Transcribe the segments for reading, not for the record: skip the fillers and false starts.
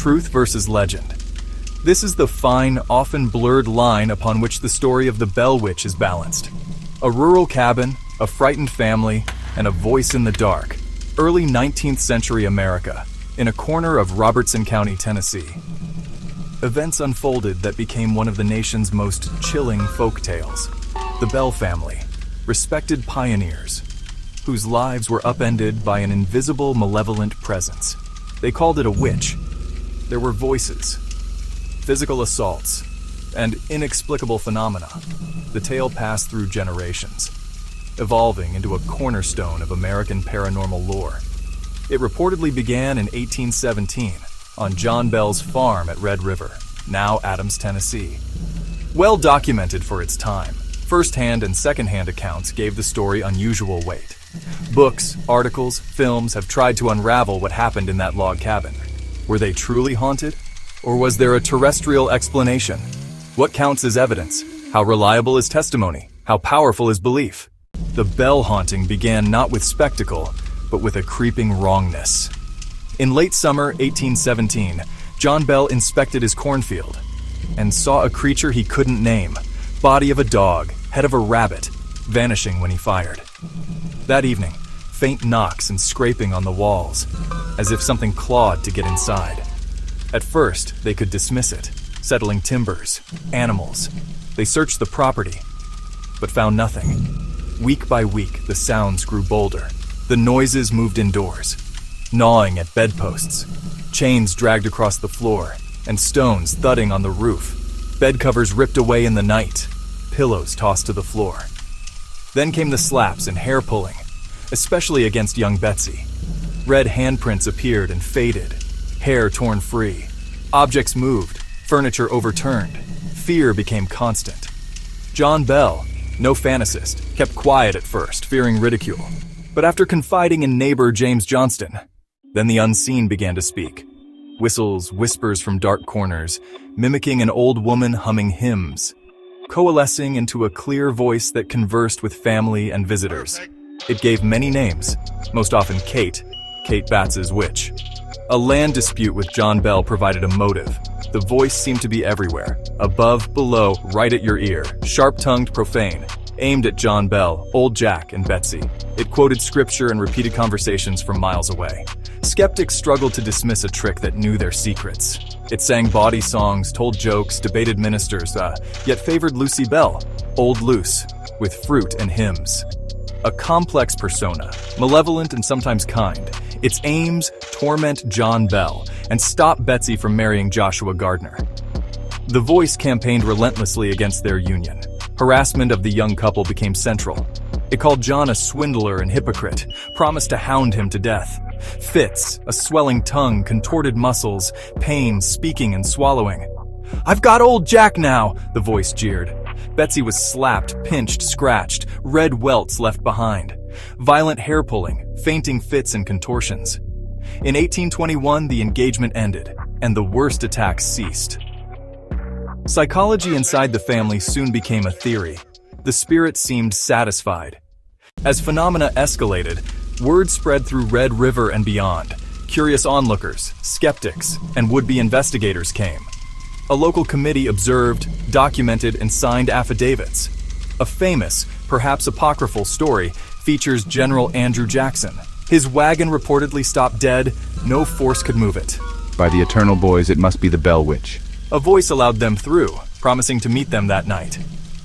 truth versus legend. This is the fine, often blurred line upon which the story of the Bell Witch is balanced. A rural cabin, a frightened family, and a voice in the dark. Early 19th century America, in a corner of Robertson County, Tennessee. Events unfolded that became one of the nation's most chilling folk tales. The Bell family, respected pioneers, whose lives were upended by an invisible, malevolent presence. They called it a witch. There were voices, physical assaults, and inexplicable phenomena. The tale passed through generations, evolving into a cornerstone of American paranormal lore. It reportedly began in 1817 on John Bell's farm at Red River, now Adams, Tennessee. Well documented for its time, first-hand and second-hand accounts gave the story unusual weight. Books, articles, films have tried to unravel what happened in that log cabin. Were they truly haunted? Or was there a terrestrial explanation? What counts as evidence? How reliable is testimony? How powerful is belief? The Bell haunting began not with spectacle, but with a creeping wrongness. In late summer 1817, John Bell inspected his cornfield and saw a creature he couldn't name, body of a dog, head of a rabbit, vanishing when he fired. That evening, faint knocks and scraping on the walls, as if something clawed to get inside. At first, they could dismiss it, settling timbers, animals. They searched the property, but found nothing. Week by week, the sounds grew bolder. The noises moved indoors, gnawing at bedposts, chains dragged across the floor, and stones thudding on the roof. Bed covers ripped away in the night, pillows tossed to the floor. Then came the slaps and hair pulling, especially against young Betsy. Red handprints appeared and faded, hair torn free. Objects moved, furniture overturned. Fear became constant. John Bell, no fantasist, kept quiet at first, fearing ridicule. But after confiding in neighbor James Johnston, then the unseen began to speak. Whistles, whispers from dark corners, mimicking an old woman humming hymns, coalescing into a clear voice that conversed with family and visitors. It gave many names, most often Kate Batts's witch. A land dispute with John Bell provided a motive. The voice seemed to be everywhere, above, below, right at your ear, sharp-tongued, profane, aimed at John Bell, Old Jack, and Betsy. It quoted scripture and repeated conversations from miles away. Skeptics struggled to dismiss a trick that knew their secrets. It sang bawdy songs, told jokes, debated ministers, yet favored Lucy Bell, Old Luce, with fruit and hymns. A complex persona, malevolent and sometimes kind. Its aims torment John Bell and stop Betsy from marrying Joshua Gardner. The voice campaigned relentlessly against their union. Harassment of the young couple became central. It called John a swindler and hypocrite, promised to hound him to death. Fits, a swelling tongue, contorted muscles, pain, speaking and swallowing. "I've got Old Jack now," the voice jeered. Betsy was slapped, pinched, scratched, red welts left behind. Violent hair pulling, fainting fits and contortions. In 1821, the engagement ended, and the worst attacks ceased. Psychology inside the family soon became a theory. The spirit seemed satisfied. As phenomena escalated, word spread through Red River and beyond. Curious onlookers, skeptics, and would-be investigators came. A local committee observed, documented, and signed affidavits. A famous, perhaps apocryphal story features General Andrew Jackson. His wagon reportedly stopped dead, no force could move it. "By the eternal boys, it must be the Bell Witch." A voice allowed them through, promising to meet them that night.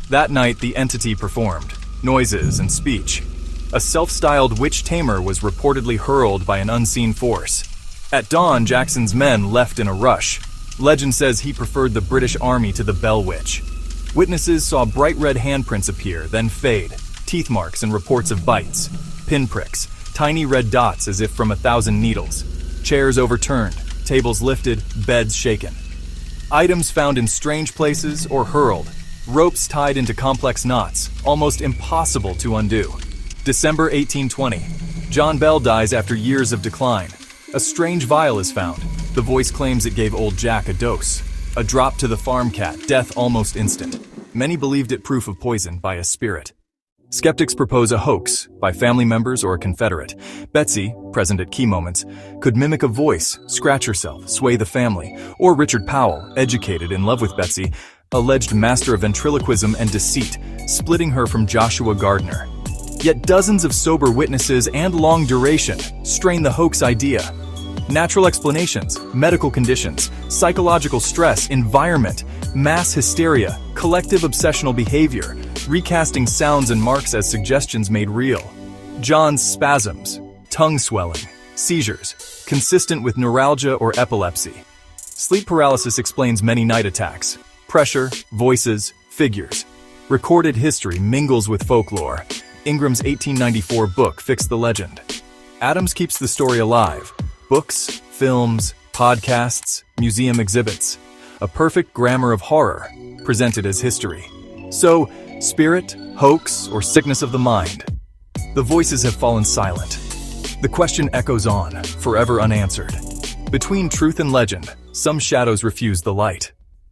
That night, the entity performed, noises and speech. A self-styled witch tamer was reportedly hurled by an unseen force. At dawn, Jackson's men left in a rush. Legend says he preferred the British Army to the Bell Witch. Witnesses saw bright red handprints appear, then fade, teeth marks and reports of bites, pinpricks, tiny red dots as if from 1,000 needles. Chairs overturned, tables lifted, beds shaken. Items found in strange places or hurled. Ropes tied into complex knots, almost impossible to undo. December 1820. John Bell dies after years of decline. A strange vial is found. The voice claims it gave Old Jack a dose. A drop to the farm cat, death almost instant. Many believed it proof of poison by a spirit. Skeptics propose a hoax by family members or a confederate. Betsy, present at key moments, could mimic a voice, scratch herself, sway the family. Or Richard Powell, educated, in love with Betsy, alleged master of ventriloquism and deceit, splitting her from Joshua Gardner. Yet dozens of sober witnesses and long duration strain the hoax idea. Natural explanations, medical conditions, psychological stress, environment, mass hysteria, collective obsessional behavior, recasting sounds and marks as suggestions made real. John's spasms, tongue swelling, seizures, consistent with neuralgia or epilepsy. Sleep paralysis explains many night attacks. Pressure, voices, figures. Recorded history mingles with folklore. Ingram's 1894 book fixed the legend. Adams keeps the story alive. Books, films, podcasts, museum exhibits. A perfect grammar of horror, presented as history. So, spirit, hoax, or sickness of the mind? The voices have fallen silent. The question echoes on, forever unanswered. Between truth and legend, some shadows refuse the light.